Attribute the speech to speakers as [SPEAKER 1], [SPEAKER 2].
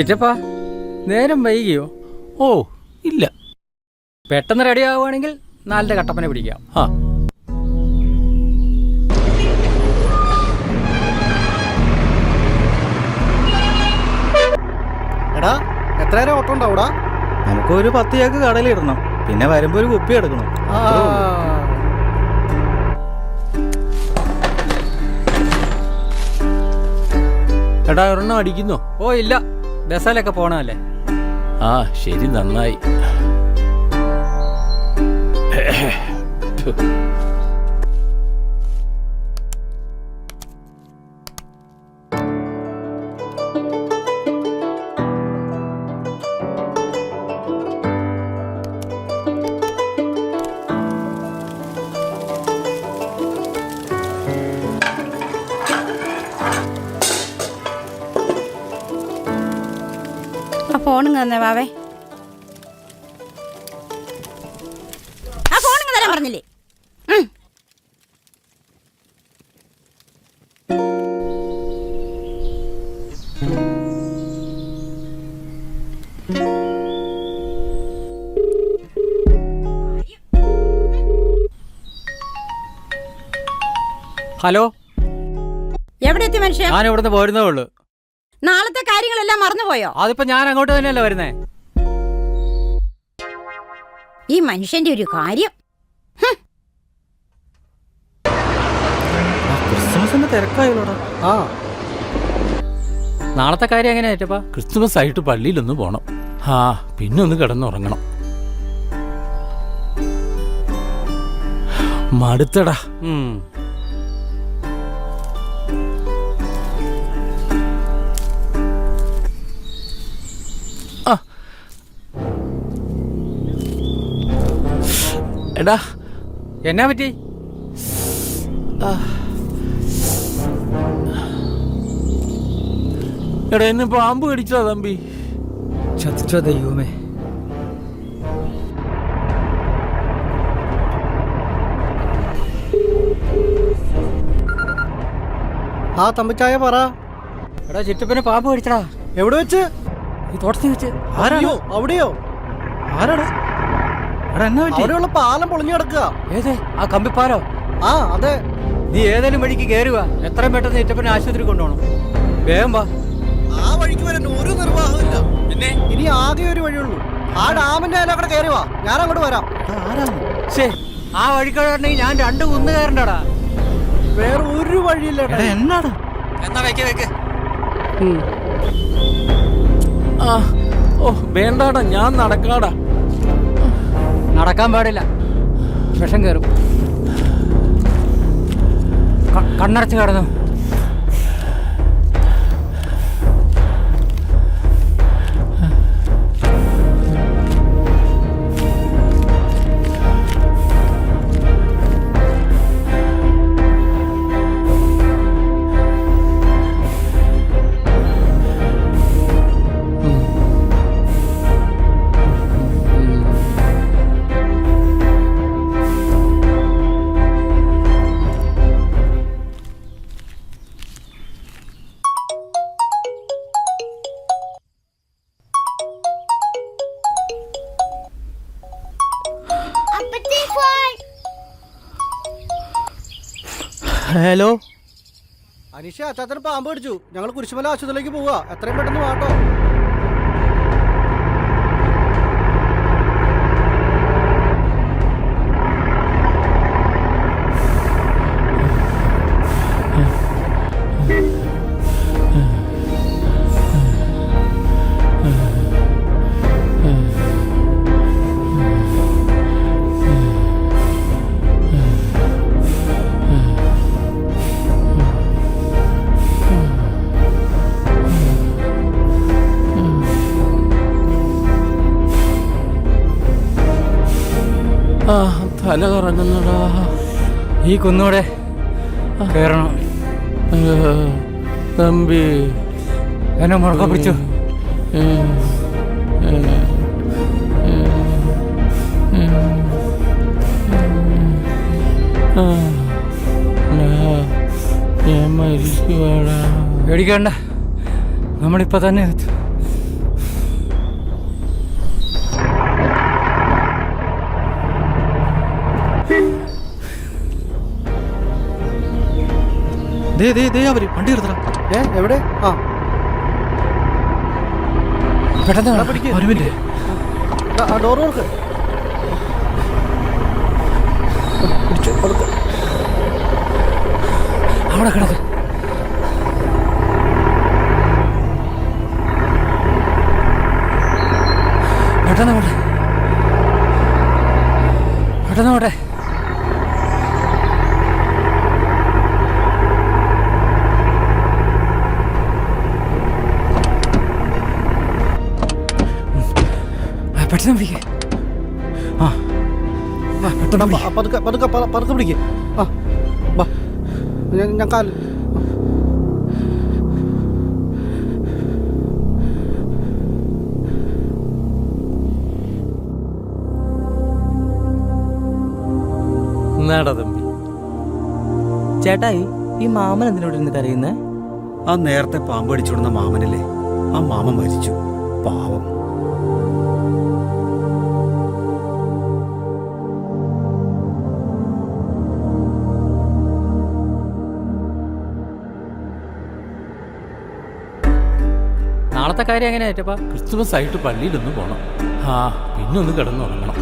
[SPEAKER 1] ചിറ്റപ്പാ, നേരം വൈകിയോ?
[SPEAKER 2] ഓ ഇല്ല,
[SPEAKER 1] പെട്ടെന്ന് റെഡി ആവുകയാണെങ്കിൽ 4 കട്ടപ്പന പിടിക്കാം.
[SPEAKER 2] ആ
[SPEAKER 3] എടാ, എത്ര നേരം ഓട്ടം ഉണ്ടാവൂടാ?
[SPEAKER 4] നമുക്കൊരു 10 ചാക്ക് കടലിടണം, പിന്നെ വരുമ്പോ ഒരു കുപ്പി എടുക്കണം.
[SPEAKER 2] എടാ, ഒരെണ്ണം അടിക്കുന്നോ?
[SPEAKER 1] ഓ ഇല്ല, ബസ്സിലൊക്കെ പോണല്ലേ.
[SPEAKER 2] ആ ശരി, നന്നായി.
[SPEAKER 5] ഫോണിങ് തന്നെ വാവേ, ആ ഫോണിങ് തരാൻ പറഞ്ഞില്ലേ?
[SPEAKER 1] ഹലോ,
[SPEAKER 5] എവിടെ എത്തി മനുഷ്യ?
[SPEAKER 1] ഞാൻ ഇവിടുന്ന് പോരുന്നേ ഉള്ളു.
[SPEAKER 5] നാളത്തെ കാര്യങ്ങളെല്ലാം മറന്നുപോയോ?
[SPEAKER 1] അതിപ്പോ ഞാൻ അങ്ങോട്ട് തന്നെയല്ലേ വരുന്നേ.
[SPEAKER 5] ഈ മനുഷ്യന്റെ ഒരു കാര്യം.
[SPEAKER 4] ക്രിസ്മസിന്റെ തിരക്കായോടാ.
[SPEAKER 3] ആ,
[SPEAKER 1] നാളത്തെ കാര്യം എങ്ങനെയാ ചിറ്റപ്പാ?
[SPEAKER 2] ക്രിസ്മസ് ആയിട്ട് പള്ളിയിലൊന്ന് പോണം. ആ പിന്നെ ഒന്ന് കിടന്നുറങ്ങണം. മടുത്തടാ. എടാ,
[SPEAKER 1] എന്നാ പറ്റി?
[SPEAKER 2] എടാ, എന്നെ പാമ്പ് കടിച്ചോ തമ്പി?
[SPEAKER 1] ചതിച്ചോ ദൈവമേ.
[SPEAKER 3] ആ തമ്പിച്ചായ പറ.
[SPEAKER 1] എടാ, ചിറ്റപ്പനെ പാമ്പ് കടിച്ചടാ.
[SPEAKER 3] എവിടെ വെച്ച്?
[SPEAKER 1] ഈ തോട്ടത്തിൽ വെച്ച്.
[SPEAKER 3] ആരാണോ? അവിടെയോ?
[SPEAKER 4] ആരാടാ? എടാ, എന്നാ പറ്റി?
[SPEAKER 3] അവിടെയുള്ള പാലം പൊളിഞ്ഞു കിടക്കുക.
[SPEAKER 1] ഏതേ? ആ കമ്പിപ്പാലോ?
[SPEAKER 3] ആ അതെ.
[SPEAKER 1] നീ ഏതെങ്കിലും വഴിക്ക് കയറുക. എത്രയും പെട്ടെന്ന് ചിറ്റപ്പനെ ആശുപത്രി കൊണ്ടുപോകണം. വേഗം വാ.
[SPEAKER 3] ആ വഴിക്ക് വരാൻ ഒരു നിർവാഹമില്ല.
[SPEAKER 1] പിന്നെ
[SPEAKER 3] ഇനി ആകെ ഒരു വഴിയുള്ളൂ. ആ ഡാമിന്റെ അതിലൂടെ കയറി വാ, ഞാൻ അങ്ങോട്ട് വരാം.
[SPEAKER 1] ആ വഴിക്കോടെങ്കിൽ ഞാൻ 2 കുന്ന് കയറണ്ടടാ.
[SPEAKER 3] വേറെ ഒരു വഴിയില്ല.
[SPEAKER 4] എടാ, എന്നാടാ?
[SPEAKER 1] എന്നാ വെക്ക്.
[SPEAKER 2] ആ ഓ വേണ്ടാടാ, ഞാൻ നടക്കാടാ.
[SPEAKER 1] നടക്കാൻ പാടില്ല, വിഷം കയറും. കണ്ണടച്ച് കിടന്നു.
[SPEAKER 4] ഹലോ
[SPEAKER 3] അനീഷ, അച്ചാച്ചന് പാമ്പ് കടിച്ചു. ഞങ്ങൾ കുരിശുമല ആശുപത്രിയിലേക്ക് പോവാ. എത്രയും പെട്ടെന്ന് വാട്ടോ.
[SPEAKER 2] ആ തല കറങ്ങുന്നടാ.
[SPEAKER 1] ഈ കുന്നൂടെ കയറണം.
[SPEAKER 2] തമ്പി
[SPEAKER 1] എന്നെ മുറുക്ക പിടിച്ചു.
[SPEAKER 2] ഞാൻ മരിക്കുവാടാ.
[SPEAKER 1] പേടിക്കണ്ട, നമ്മളിപ്പോ തന്നെ എത്തും.
[SPEAKER 4] ദേ അവര് വണ്ടി എടുത്തടാ.
[SPEAKER 3] എവിടെ? ആ
[SPEAKER 2] പെട്ടെന്ന്
[SPEAKER 3] എടാ, പിടിക്ക്.
[SPEAKER 2] ഒരു മിനിറ്റ്.
[SPEAKER 3] ആ ഡോർ തുറക്ക്. പിടിച്ചു പതുക്കെ.
[SPEAKER 2] അവിടെ കിടക്ക്. പെട്ടെന്ന് പോട്ടെ, പെട്ടെന്ന് പോട്ടെ. പെട്ടെന്ന് പിടിക്കേ. ആ പെട്ടെന്ന് പിടിക്ക്.
[SPEAKER 3] പതുക്കെ പതുക്കെ പതുക്കെ പിടിക്ക്. ആ വാ, ഞാൻ കാല്.
[SPEAKER 2] എന്നാടാ തമ്പി?
[SPEAKER 6] ചേട്ടായി, ഈ മാമൻ എന്തിനോട് ഇരുന്ന് കരയുന്നേ?
[SPEAKER 7] ആ നേരത്തെ പാമ്പ് അടിച്ചുകൊടുന്ന മാമനല്ലേ, ആ മാമൻ മരിച്ചു. പാവം.
[SPEAKER 1] നാളത്തെ കാര്യം എങ്ങനെയാ ഏറ്റപ്പാ?
[SPEAKER 2] ക്രിസ്തുമസ് ആയിട്ട് പള്ളിയിലൊന്ന് പോണം. ആ പിന്നെ ഒന്ന് കിടന്നുറങ്ങണം.